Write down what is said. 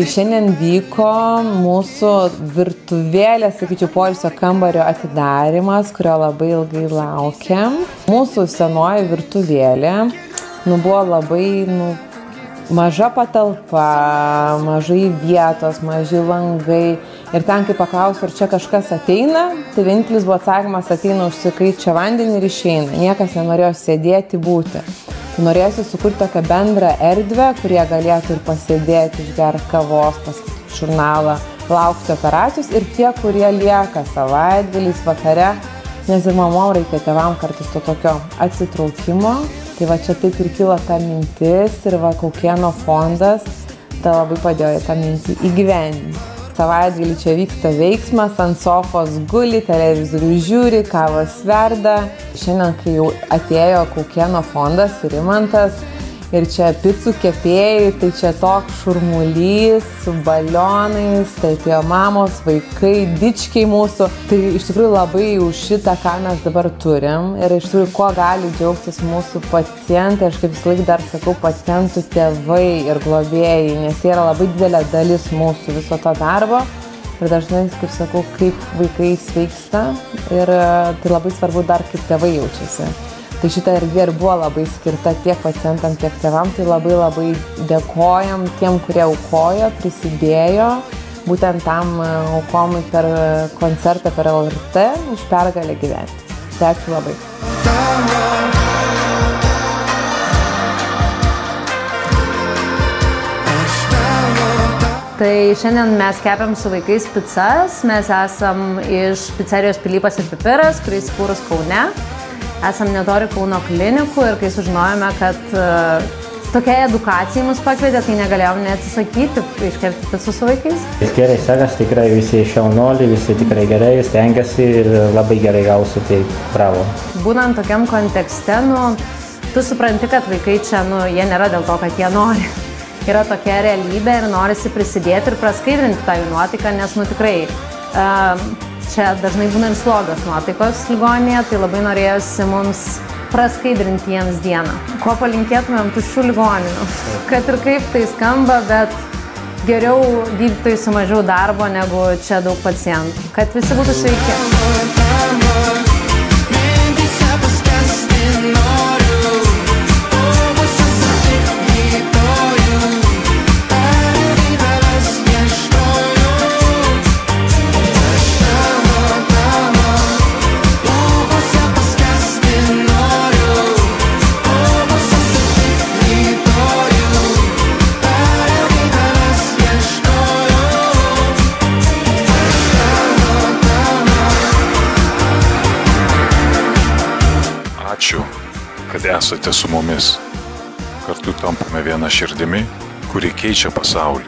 Tai šiandien vyko mūsų virtuvėlės, sakyčiau, poilsio kambario atidarymas, kurio labai ilgai laukiam. Mūsų senoji virtuvėlė buvo labai maža patalpa, mažai vietos, maži langai. Ir ten, kai paklausiu, ar čia kažkas ateina, tai vienintelis buvo atsakymas: ateina, užsikai čia vandenį ir išeina. Niekas nenorėjo sėdėti, būti. Tai norėsiu sukurti tokią bendrą erdvę, kurie galėtų ir pasėdėti, išgerti kavos, paskaityti žurnalą, laukti operacijos, ir tie, kurie lieka savaitgaliais vakare, nes ir mamom reikia tėvam kartais to tokio atsitraukimo. Tai va čia taip ir kilo ta mintis, ir va Kaukėno fondas tai labai padėjo tą mintį įgyvendinti. Savaitgalį čia vyksta veiksmas, ant sofos guli, televizorių žiūri, kavos verda. Šiandien, kai jau atėjo Kaukėno fondas ir Rimantas, ir čia picų kepėjai, tai čia toks šurmulys su balionais, tai atėjo mamos, vaikai, dičkiai mūsų. Tai iš tikrųjų labai už šitą, ką mes dabar turim, ir iš tikrųjų, kuo gali džiaugtis mūsų pacientai. Aš kaip visą laiką dar sakau, pacientų tėvai ir globėjai, nes jie yra labai didelė dalis mūsų viso to darbo. Ir dažnai, kaip sakau, kaip vaikai sveiksta, ir tai labai svarbu dar, kaip tėvai jaučiasi. Tai šita erdvė ir buvo labai skirta tiek pacientam, tiek tėvam. Tai labai dėkojam tiem, kurie aukojo, prisidėjo būtent tam aukomui per koncertą per LRT už pergalę gyventi. Tai ačiū labai. Tai šiandien mes kepėm su vaikais picas. Mes esam iš picerijos Pilypas ir Pipiras, kuris įsikūrus Kaune. Esam netoli Kauno klinikų, ir kai sužinojome, kad tokia edukacija mus pakvietė, tai negalėjom neatsisakyti iškepti picų su vaikais. Gerai sekas, tikrai visi šaunuoliai, visi tikrai gerai stengiasi ir labai gerai gausi, tai bravo. Būnant tokiam kontekste, tu supranti, kad vaikai čia, jie nėra dėl to, kad jie nori. Yra tokia realybė ir norisi prisidėti ir praskaidrinti tą jų nuotaiką, nes tikrai čia dažnai būna ir slogios nuotaikos ligoninėje, tai labai norėjosi mums praskaidrinti jiems dieną. Ko palinkėtumėm tuščių ligoninių? Kad ir kaip tai skamba, bet geriau gydytojai su mažiau darbo negu čia daug pacientų. Kad visi būtų sveiki. Ačiū, kad esate su mumis. Kartu tampame viena širdimi, kuri keičia pasaulį.